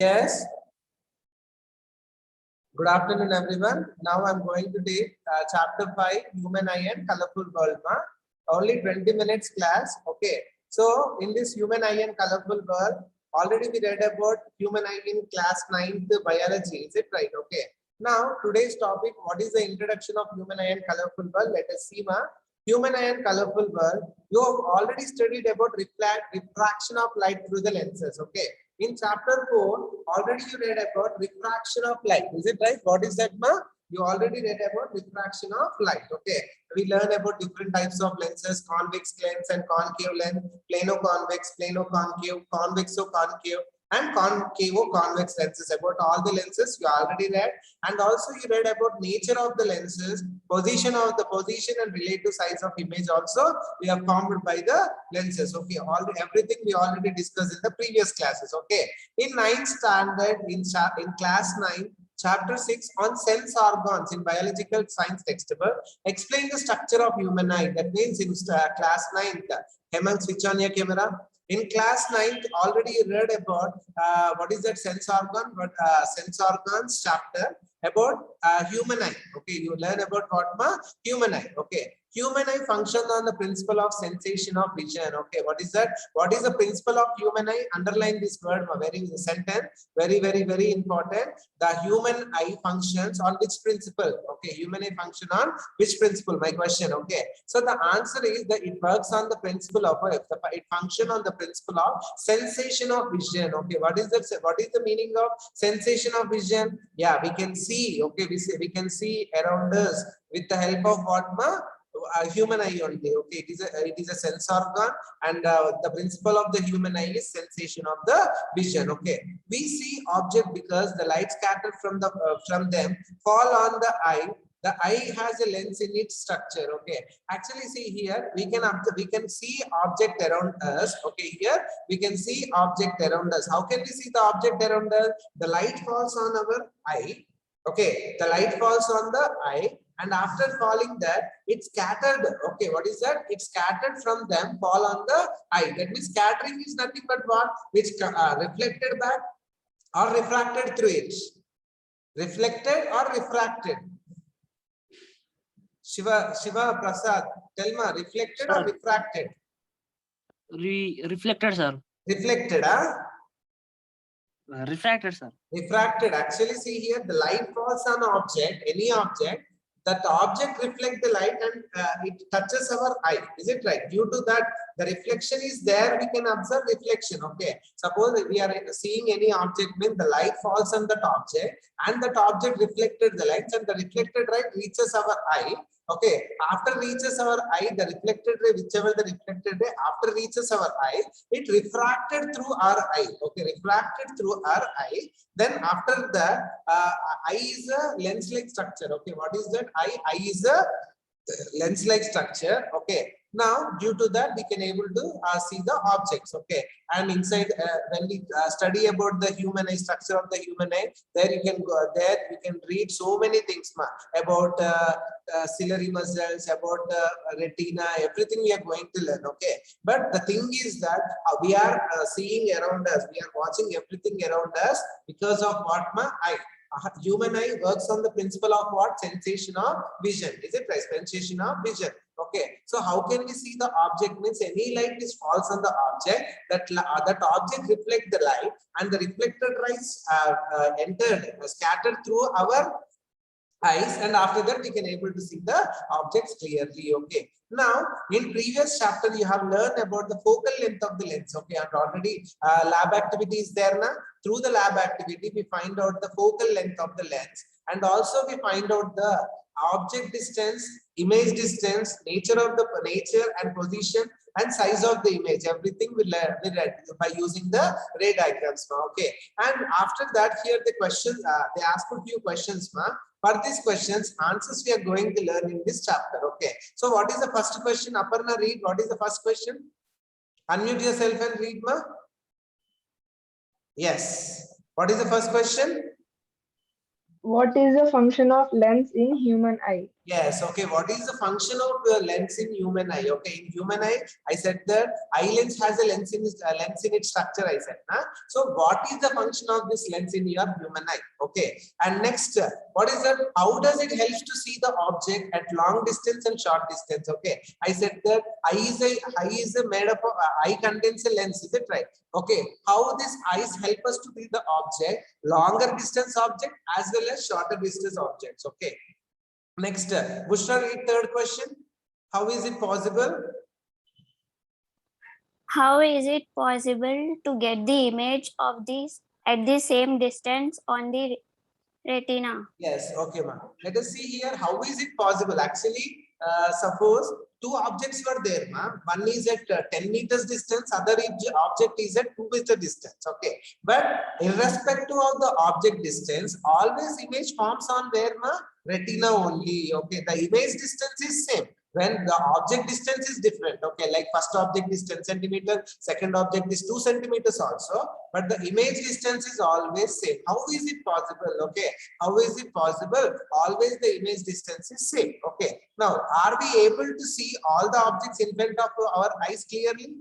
Yes. Good afternoon, everyone. Now I'm going to take chapter 5, Human Eye and Colorful World. Only 20 minutes class. Okay. So in this Human Eye and Colorful World, already we read about human eye in class 9th biology. Is it right? Okay. Now today's topic, what is the introduction of human eye and colorful world? Let us see, human eye and colorful world. You have already studied about refraction of light through the lenses. Okay. In chapter 4, already you read about refraction of light. Is it right? What is that, ma? You already read about refraction of light. Okay. We learn about different types of lenses, convex lens and concave lens, plano-convex, plano-concave, convexo-concave, and concavo-convex lenses. About all the lenses you already read, and also you read about nature of the lenses, position and relative size of image also we have formed by the lenses. Okay, everything we already discussed in the previous classes. Okay, in 9th standard, in class 9, chapter 6 on sense organs in biological science textbook, explain the structure of human eye. That means in class 9th, Hemant, switch on your camera. In class 9th, already you read about what is that sense organ, but sense organs chapter about human eye. Okay, you learn about what, ma? Human eye. Okay, human eye functions on the principle of sensation of vision. Okay, what is that? What is the principle of human eye? Underline this word, very sentence, very important. The human eye functions on which principle? Okay, human eye function on which principle? My question. Okay, so the answer is that it works on the principle of it function on the principle of sensation of vision. Okay, what is that? What is the meaning of sensation of vision? Yeah, we can see. Okay, we can see around us with the help of what, ma? Human eye only. Okay, it is a sense organ, and the principle of the human eye is sensation of the vision. Okay, we see object because the light scattered from them fall on the eye. The eye has a lens in its structure. Okay, actually see here we can see object around us. Okay, here we can see object around us. How can we see the object around us? The light falls on our eye. Okay, the light falls on the eye, and after falling that, it's scattered. Okay, what is that? It's scattered from them, fall on the eye. That means scattering is nothing but what? Which reflected back or refracted through it. Reflected or refracted? Shiva Prasad, tell me, reflected or refracted? Reflected, sir. Reflected, huh? Refracted, sir. Refracted. Actually, see here, the light falls on object, any object. That object reflects the light and it touches our eye. Is it right? Due to that, the reflection is there, we can observe reflection. Okay. Suppose we are seeing any object, means the light falls on that object and that object reflected the light, and the reflected light reaches our eye. Okay, after reaches our eye, the reflected ray, whichever the reflected ray, after reaches our eye, it refracted through our eye. Okay, refracted through our eye. Then after that, eye is a lens-like structure. Okay, what is that? Eye is a lens-like structure. Okay, now due to that we can able to see the objects. Okay, and inside when we study about the human eye, structure of the human eye, there you can go, there you can read so many things about ciliary muscles, about the retina, everything we are going to learn. Okay, but the thing is that we are seeing around us, we are watching everything around us because of what, eye. Human eye works on the principle of what? Sensation of vision. Is it right? Sensation of vision. Okay, so how can we see the object? Means any light is falls on the object, that object reflect the light, and the reflected light scattered through our eyes, and after that we can able to see the objects clearly. Okay, now in previous chapter you have learned about the focal length of the lens. Okay, and already lab activity is there now. Through the lab activity we find out the focal length of the lens, and also we find out the object distance, image distance, nature and position and size of the image. Everything we read by using the ray diagrams now. Okay, and after that here the question, they ask a few questions. For these questions, answers we are going to learn in this chapter. Okay, so what is the first question? Aparna, read. What is the first question? Unmute yourself and read, ma. Yes. What is the first question? What is the function of lens in human eye? Yes, okay. What is the function of lens in human eye? Okay, in human eye, I said that eye lens has a lens in its structure. I said, huh? So what is the function of this lens in your human eye? Okay, and next, what is that? How does it help to see the object at long distance and short distance? Okay, I said that eye is made up of eye contains a lens. Is it right? Okay, how these eyes help us to see the object, longer distance object as well as shorter distance objects. Okay. Next, Bushra, read third question. How is it possible? How is it possible to get the image of this at the same distance on the retina? Yes, okay, ma'am. Let us see here. How is it possible? Actually, suppose two objects were there, ma'am. One is at 10 meters distance, other object is at 2 meter distance. Okay, but irrespective of the object distance, always image forms on where, ma'am? Retina only. Okay, the image distance is same. When the object distance is different, okay, like first object is 10 centimeter, second object is 2 centimeters also, but the image distance is always same. How is it possible? Okay, how is it possible? Always the image distance is same. Okay, now are we able to see all the objects in front of our eyes clearly?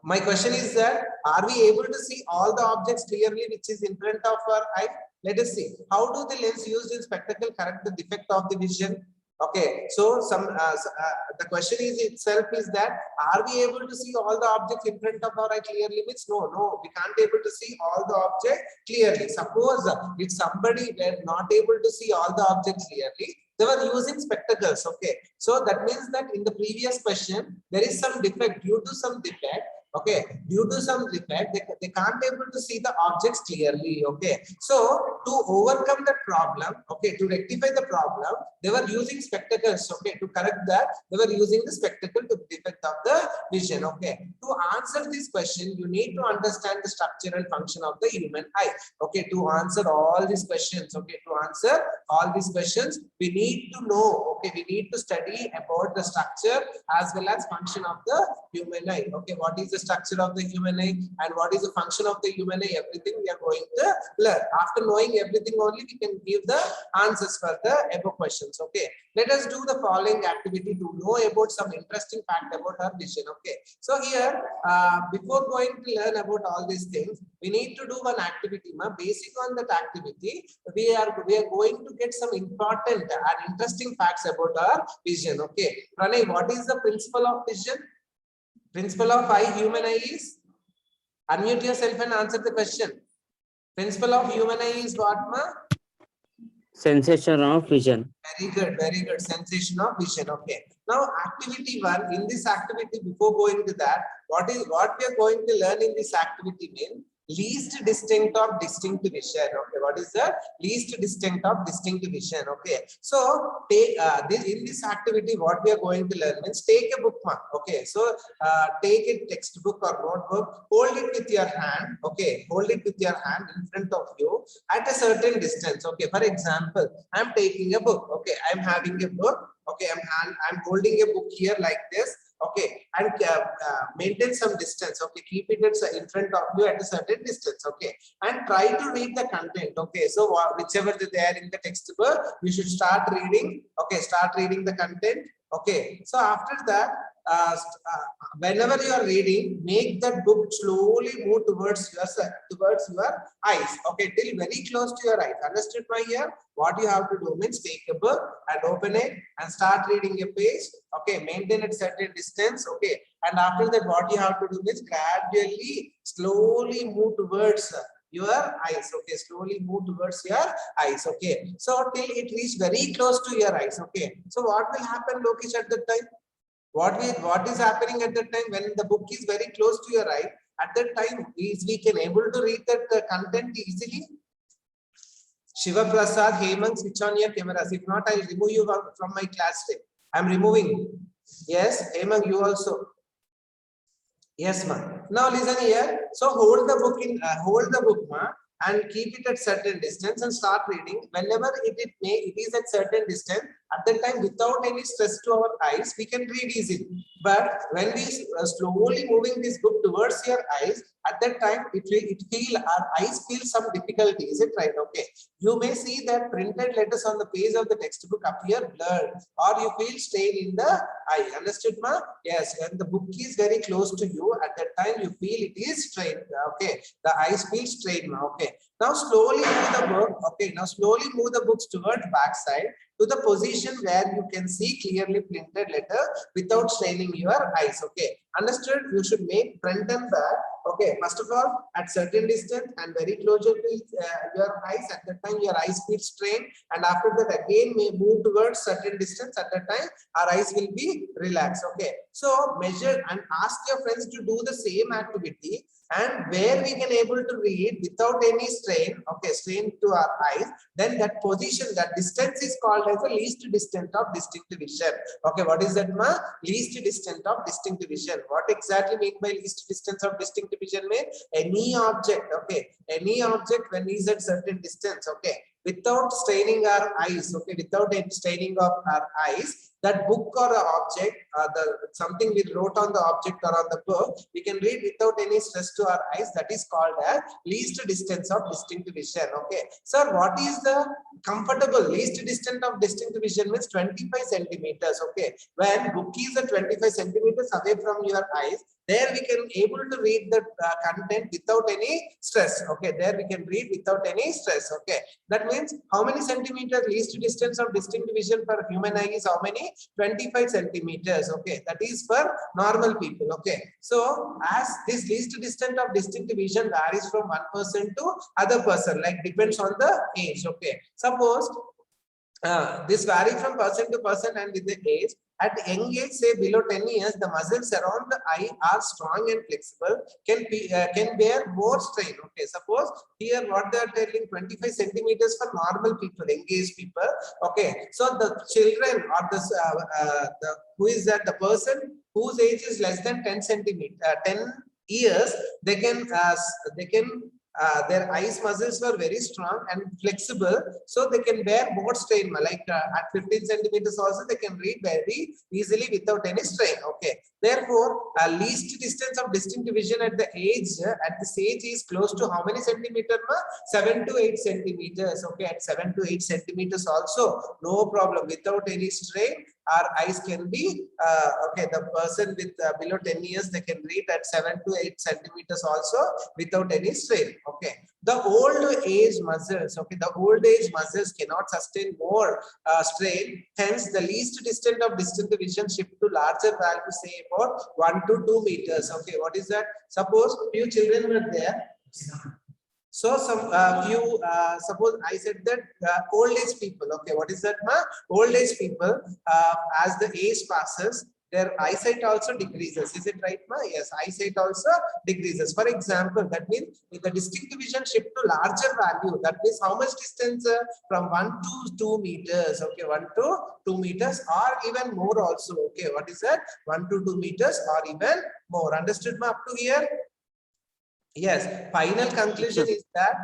My question is that, are we able to see all the objects clearly which is in front of our eye? Let us see. How do the lens used in spectacle correct the defect of the vision? Okay, so the question is itself is that, are we able to see all the objects in front of our eye clearly? Means no, we can't able to see all the objects clearly. Suppose if somebody were not able to see all the objects clearly, they were using spectacles. Okay, so that means that in the previous question there is some defect. Due to some defect, okay, due to some defect, they can't able to see the objects clearly. Okay, so to overcome the problem, okay, to rectify the problem, they were using spectacles. Okay, to correct that, they were using the spectacle to defect of the vision. Okay, to answer this question, you need to understand the structure and function of the human eye. Okay, to answer all these questions, okay, to answer all these questions, we need to know, okay, we need to study about the structure as well as function of the human eye. Okay, what is the structure of the human eye and what is the function of the human eye? Everything we are going to learn. After knowing everything only, we can give the answers for the above questions. Okay, let us do the following activity to know about some interesting fact about our vision. Okay, so here before going to learn about all these things, we need to do one activity. Basic on that activity, we are going to get some important and interesting facts about our vision. Okay, Pranay, what is the principle of vision? Principle of human eye is? Unmute yourself and answer the question. Principle of human eye is what, ma? Sensation of vision. Very good, very good. Sensation of vision. Okay. Now, activity 1. In this activity, before going to that, what we are going to learn in this activity means least distinct of distinct vision. Okay, what is the least distinct of distinct vision? Okay, so take in this activity, what we are going to learn means take a bookmark. Okay, so take a textbook or notebook, hold it with your hand. Okay, hold it with your hand in front of you at a certain distance. Okay, for example, I'm taking a book. Okay, I'm having a book. Okay, I'm holding a book here like this. Okay, and maintain some distance. Okay, keep it in front of you at a certain distance. Okay, and try to read the content. Okay, so whichever there in the textbook, you should start reading. Okay, start reading the content. Okay, so after that, whenever you are reading, make that book slowly move towards your eyes. Okay, till very close to your eyes. Understood my here? What you have to do means take a book and open it and start reading a page. Okay, maintain a certain distance. Okay, and after that, what you have to do is gradually, slowly move towards your eyes. Okay, slowly move towards your eyes. Okay, so till it reach very close to your eyes. Okay, so what will happen, Lokesh, at that time? What is happening at that time when the book is very close to your eye? At that time, we can able to read that content easily. Shiva Prasad, Hemant, switch on your cameras. If not, I'll remove you from my class today. I'm removing. Yes, Hemant, you also. Yes, ma. Now listen here. So hold the book, ma, and keep it at certain distance and start reading. Whenever it is at certain distance, at that time without any stress to our eyes, we can read easily. But when we slowly moving this book towards your eyes, at that time our eyes feel some difficulty. Is it right? Okay. You may see that printed letters on the page of the textbook appear blurred, or you feel strain in the eye. Understood, ma? Yes. When the book is very close to you, at that time you feel it is strained. Okay. The eyes feel strained, ma. Okay. Now slowly move the book. Okay. Now slowly move the books towards back side to the position where you can see clearly printed letter without straining your eyes. Okay. Understood? You should make front and back. Okay. First of all, at certain distance and very closer to your eyes. At that time, your eyes feel strained, and after that, again may move towards certain distance. At that time, our eyes will be relaxed. Okay. So measure and ask your friends to do the same activity, and where we can able to read without any strain. Okay, strain to our eyes. Then that position, that distance is called as the least distance of distinct vision. Okay, what is that, ma? Least distance of distinct vision. What exactly mean by least distance of distinct vision? Mean any object. Okay, any object when is at certain distance. Okay, without straining our eyes. Okay, without any straining of our eyes, that book or object, something we wrote on the object or on the book, we can read without any stress to our eyes. That is called as least distance of distinct vision. Okay, sir, what is the comfortable least distance of distinct vision? Means 25 centimeters. Okay, when book is at 25 centimeters away from your eyes, there we can able to read the content without any stress. Okay, there we can read without any stress. Okay, that means how many centimeters least distance of distinct vision for human eye is how many? 25 centimeters. Okay, that is for normal people. Okay, so as this least distance of distinct vision varies from one person to other person, like depends on the age. Okay, suppose this vary from person to person and with the age. At young age, say below 10 years, the muscles around the eye are strong and flexible, can bear more strain. Okay, suppose here what they are telling 25 centimeters for normal people, engaged people. Okay, so the children or the who is that, the person whose age is less than 10 years, they can their eyes muscles were very strong and flexible, so they can bear more strain. Like at 15 centimeters also they can read very easily without any strain. Okay, therefore least distance of distinct vision at the age at this age is close to how many centimeters? 7 to 8 centimeters. Okay, at 7 to 8 centimeters also no problem, without any strain our eyes can be okay. The person with below 10 years, they can read at 7 to 8 centimeters also without any strain. Okay, the old age muscles, okay, the old age muscles cannot sustain more strain. Hence, the least distance of distinct vision shift to larger value, say about 1 to 2 meters. Okay, what is that? Suppose few children were there. So some suppose I said that old age people. Okay, what is that, ma? Old age people, as the age passes, their eyesight also decreases. Is it right, ma? Yes, eyesight also decreases. For example, that means if the distinct vision shift to larger value, that means how much distance? From 1 to 2 meters. Okay, 1 to 2 meters or even more also. Okay, what is that? 1 to 2 meters or even more. Understood, ma, up to here? Yes, final conclusion is that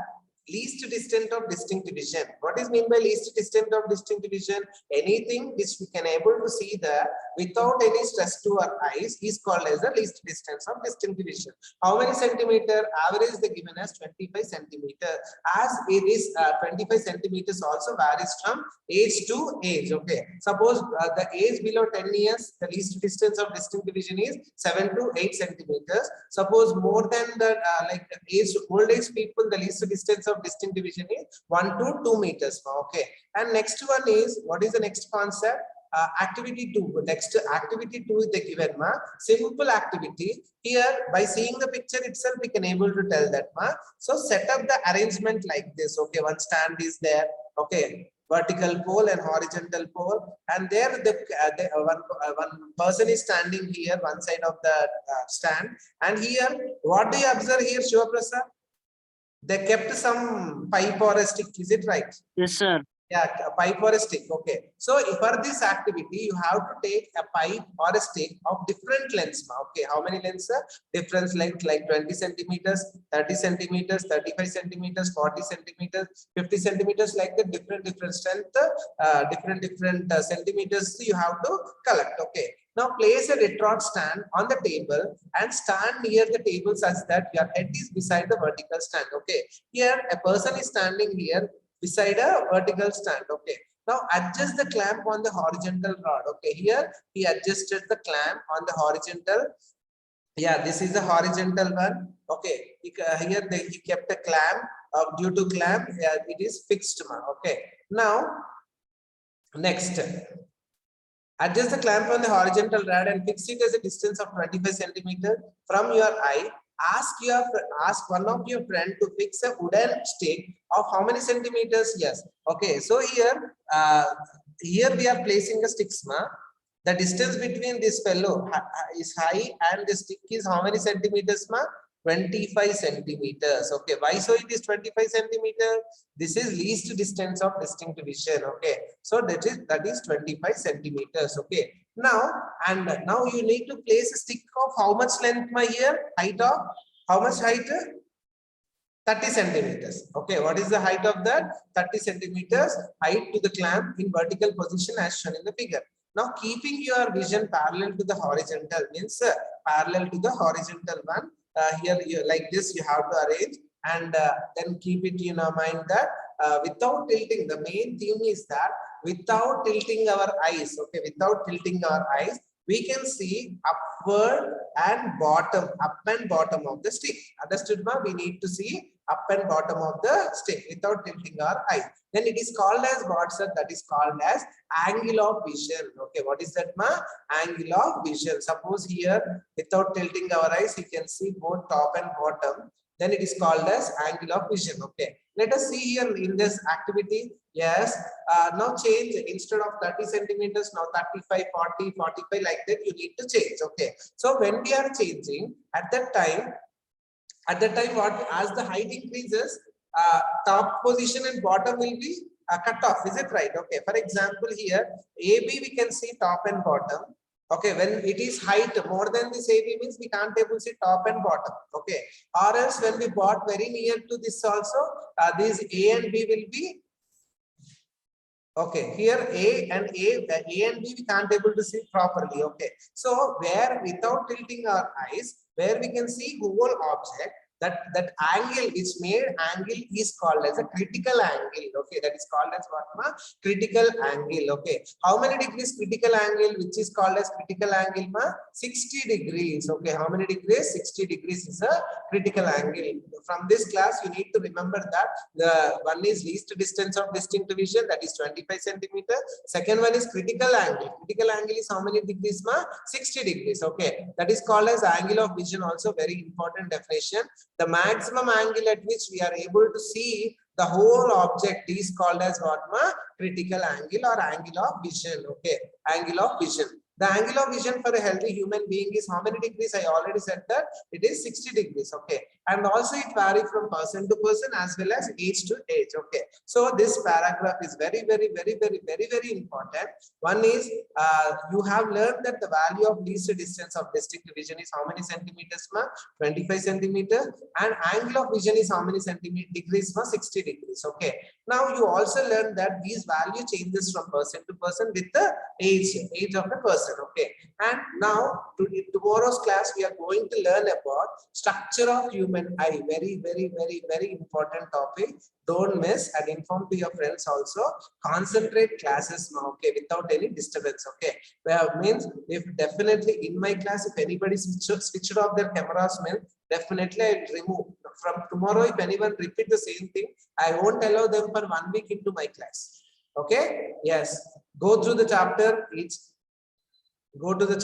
least distance of distinct vision. What is mean by least distance of distinct vision? Anything which we can able to see there without any stress to our eyes is called as the least distance of distinct vision. How many centimeter? Average they given as 25 centimeter. As it is 25 centimeters also varies from age to age. Okay, suppose the age below 10 years, the least distance of distinct vision is 7 to 8 centimeters. Suppose more than the like age, old age people, the least distance of distinct vision is 1 to 2 meters. Okay, and next one is, what is the next concept? Activity 2. Next activity 2 is the given, ma. Simple activity. Here by seeing the picture itself we can able to tell that, ma. So set up the arrangement like this. Okay, one stand is there. Okay, vertical pole and horizontal pole, and there one person is standing here one side of the stand, and here what do you observe here, Shiva Prasad? They kept some pipe or a stick. Is it right? Yes, sir. Yeah, a pipe or a stick. Okay. So for this activity, you have to take a pipe or a stick of different lengths. Okay. How many lengths? Different length like 20 centimeters, 30 centimeters, 35 centimeters, 40 centimeters, 50 centimeters, like the different strength, different centimeters you have to collect. Okay. Now place a retort stand on the table and stand near the table such that your head is beside the vertical stand. Okay. Here a person is standing here beside a vertical stand. Okay. Now adjust the clamp on the horizontal rod. Okay. Here he adjusted the clamp on the horizontal. Yeah, this is the horizontal one. Okay. Here he kept a clamp. Due to clamp, yeah, it is fixed. Okay. Now next. Adjust the clamp on the horizontal rod and fix it as a distance of 25 centimeters from your eye. Ask one of your friend to fix a wooden stick of how many centimeters? Yes. Okay. So here we are placing a stick. The distance between this fellow is high and the stick is how many centimeters? 25 centimeters. Okay. Why so it is 25 centimeters? This is least distance of distinct vision. Okay. So that is 25 centimeters. Okay. Now you need to place a stick of how much length here? Height of how much height? 30 centimeters. Okay. What is the height of that? 30 centimeters height to the clamp in vertical position as shown in the figure. Now keeping your vision parallel to the horizontal means parallel to the horizontal one. Here like this you have to arrange and then keep it in your mind that without tilting, the main theme is that without tilting our eyes, okay, without tilting our eyes, we can see upward and bottom, up and bottom of the stick. Understood, ma? We need to see up and bottom of the stick without tilting our eyes. Then it is called as what, sir? That is called as angle of vision. Okay, what is that, ma? Angle of vision. Suppose here without tilting our eyes, you can see both top and bottom. Then it is called as angle of vision. Okay, let us see here in this activity. Yes, now change instead of 30 centimeters, now 35, 40, 45, like that you need to change. Okay, so when we are changing at that time what, as the height increases, top position and bottom will be cut off. Is it right? Okay, for example, here AB we can see top and bottom. Okay, when it is height more than this AB means we can't able to see top and bottom. Okay, or else when we brought very near to this also, these A and B will be. Okay, here A and B we can't able to see properly. Okay, so where without tilting our eyes, where we can see whole object, that angle is made angle is called as a critical angle. Okay, that is called as what, ma? Critical angle. Okay, how many degrees critical angle, which is called as critical angle, ma? 60 degrees. Okay, how many degrees? 60 degrees is a critical angle. From this class you need to remember that the one is least distance of distinct vision, that is 25 centimeters. Second one is critical angle. Critical angle is how many degrees, ma? 60 degrees. Okay, that is called as angle of vision, also very important definition. The maximum angle at which we are able to see the whole object is called as what, ma? Critical angle or angle of vision. Okay, angle of vision. The angle of vision for a healthy human being is how many degrees? I already said that it is 60 degrees. Okay, and also it varies from person to person as well as age to age. Okay, so this paragraph is very important. One is you have learned that the value of least distance of distinct vision is how many centimeters, ma? 25 centimeters, and angle of vision is how many degrees, ma? 60 degrees. Okay, now you also learned that these value changes from person to person with the age of the person. Okay, and now tomorrow's class we are going to learn about structure of human eye. Very important topic. Don't miss and inform to your friends also. Concentrate classes now. Okay, without any disturbance. Okay, well, means if definitely in my class if anybody switched off their cameras, means definitely I'll remove. From tomorrow if anyone repeat the same thing, I won't allow them for 1 week into my class. Okay, yes, go through the chapter. Go to the